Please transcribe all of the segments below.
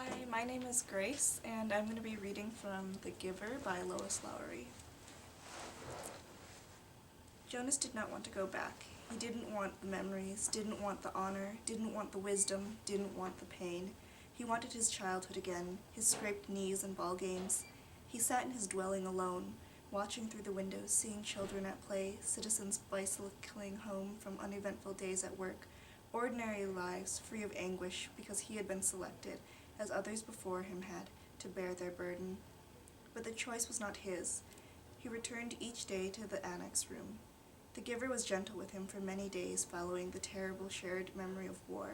Hi, my name is Grace, and I'm going to be reading from The Giver by Lois Lowry. Jonas did not want to go back. He didn't want the memories, didn't want the honor, didn't want the wisdom, didn't want the pain. He wanted his childhood again, his scraped knees and ball games. He sat in his dwelling alone, watching through the windows, seeing children at play, citizens bicycling home from uneventful days at work, ordinary lives free of anguish because he had been selected, as others before him had, to bear their burden. But the choice was not his. He returned each day to the annex room. The giver was gentle with him for many days following the terrible shared memory of war.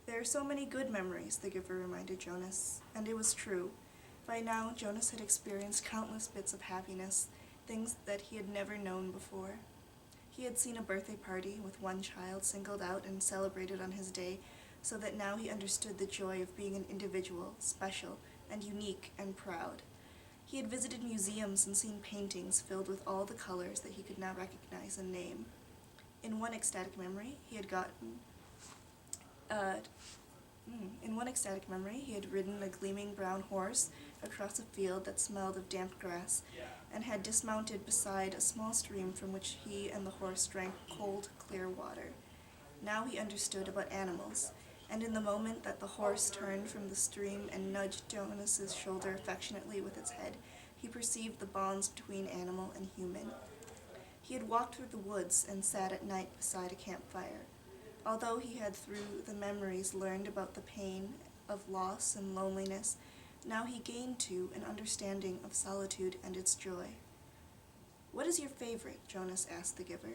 There are so many good memories, the giver reminded Jonas, and it was true. By now, Jonas had experienced countless bits of happiness, things that he had never known before. He had seen a birthday party with one child singled out and celebrated on his day, so that now he understood the joy of being an individual, special, and unique and proud. He had visited museums and seen paintings filled with all the colors that he could now recognize and name. In one ecstatic memory, he had ridden a gleaming brown horse across a field that smelled of damp grass, and had dismounted beside a small stream from which he and the horse drank cold, clear water. Now he understood about animals, and in the moment that the horse turned from the stream and nudged Jonas's shoulder affectionately with its head, he perceived the bonds between animal and human. He had walked through the woods and sat at night beside a campfire. Although he had through the memories learned about the pain of loss and loneliness, now he gained too an understanding of solitude and its joy. "What is your favorite?" Jonas asked the giver.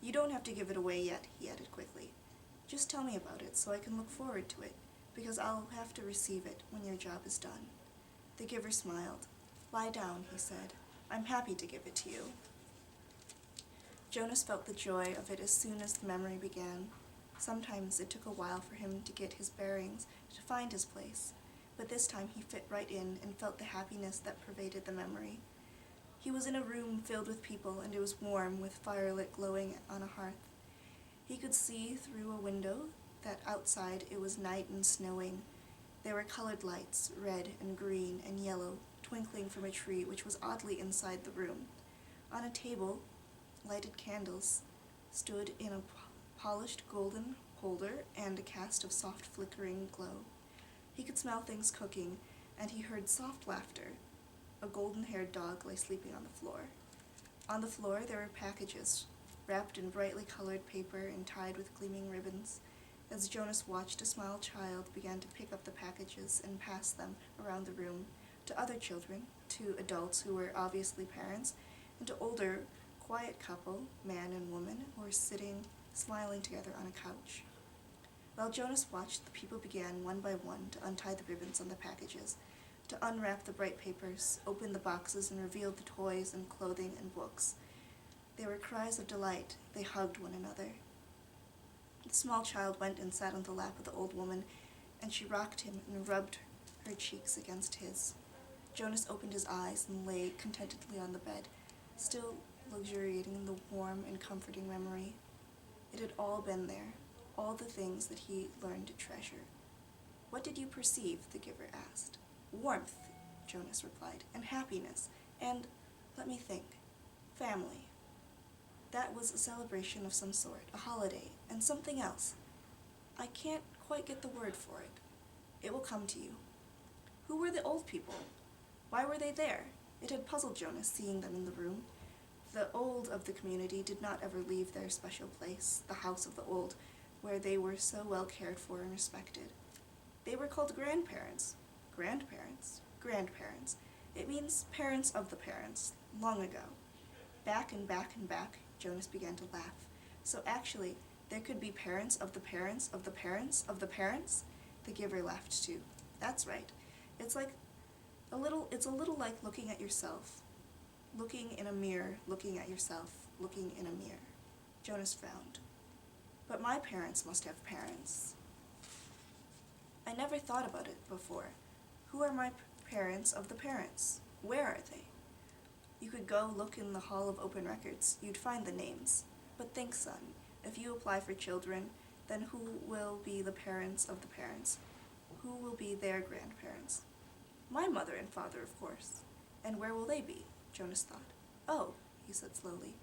"You don't have to give it away yet," he added quickly. "Just tell me about it so I can look forward to it, because I'll have to receive it when your job is done." The giver smiled. "Lie down," he said. "I'm happy to give it to you." Jonas felt the joy of it as soon as the memory began. Sometimes it took a while for him to get his bearings, to find his place, but this time he fit right in and felt the happiness that pervaded the memory. He was in a room filled with people, and it was warm, with firelit glowing on a hearth. He could see through a window that outside it was night and snowing. There were colored lights, red and green and yellow, twinkling from a tree which was oddly inside the room. On a table, lighted candles stood in a polished golden holder and a cast of soft flickering glow. He could smell things cooking, and he heard soft laughter. A golden-haired dog lay sleeping on the floor. On the floor there were packages, wrapped in brightly colored paper and tied with gleaming ribbons. As Jonas watched, a small child began to pick up the packages and pass them around the room, to other children, to adults who were obviously parents, and to older, quiet couple, man and woman, who were sitting, smiling together on a couch. While Jonas watched, the people began one by one to untie the ribbons on the packages, to unwrap the bright papers, open the boxes, and reveal the toys and clothing and books. There were cries of delight. They hugged one another. The small child went and sat on the lap of the old woman, and she rocked him and rubbed her cheeks against his. Jonas opened his eyes and lay contentedly on the bed, still luxuriating in the warm and comforting memory. It had all been there, all the things that he learned to treasure. "What did you perceive?" the giver asked. "Warmth," Jonas replied, "and happiness, and, let me think, family." That was a celebration of some sort, a holiday, and something else. I can't quite get the word for it. It will come to you. Who were the old people? Why were they there? It had puzzled Jonas, seeing them in the room. The old of the community did not ever leave their special place, the house of the old, where they were so well cared for and respected. They were called grandparents. Grandparents? Grandparents. It means parents of the parents, long ago. Back and back and back, Jonas began to laugh. So actually, there could be parents of the parents of the parents of the parents? The giver laughed too. That's right. It's a little like looking at yourself. Looking in a mirror, looking at yourself, looking in a mirror. Jonas frowned. But my parents must have parents. I never thought about it before. Who are my parents of the parents? Where are they? You could go look in the Hall of Open Records. You'd find the names. But think, son, if you apply for children, then who will be the parents of the parents? who will be their grandparents? My mother and father, of course. And where will they be? Jonas thought. Oh, he said slowly.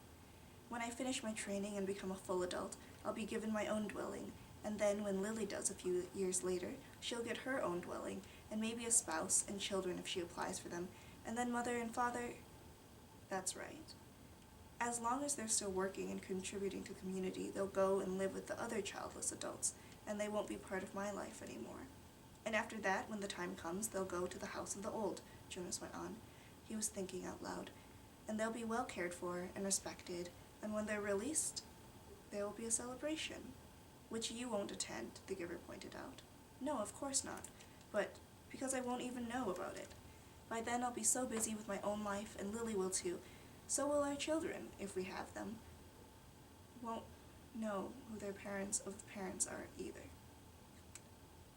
When I finish my training and become a full adult, I'll be given my own dwelling, and then when Lily does a few years later, she'll get her own dwelling, and maybe a spouse and children if she applies for them, and then mother and father... That's right. As long as they're still working and contributing to the community, they'll go and live with the other childless adults, and they won't be part of my life anymore. And after that, when the time comes, they'll go to the house of the old, Jonas went on. He was thinking out loud. And they'll be well cared for and respected, and when they're released, there will be a celebration. Which you won't attend, the giver pointed out. No, of course not, but because I won't even know about it. By then I'll be so busy with my own life, and Lily will too. So will our children, if we have them. Won't know who their parents of the parents are either.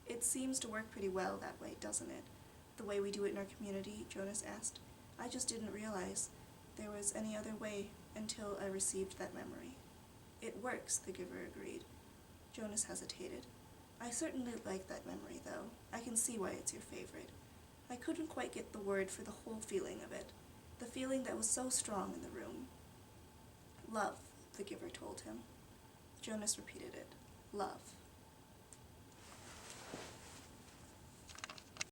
It seems to work pretty well that way, doesn't it? The way we do it in our community, Jonas asked. I just didn't realize there was any other way until I received that memory. It works, the giver agreed. Jonas hesitated. I certainly like that memory, though. I can see why it's your favorite. I couldn't quite get the word for the whole feeling of it, the feeling that was so strong in the room. Love, the giver told him. Jonas repeated it. Love.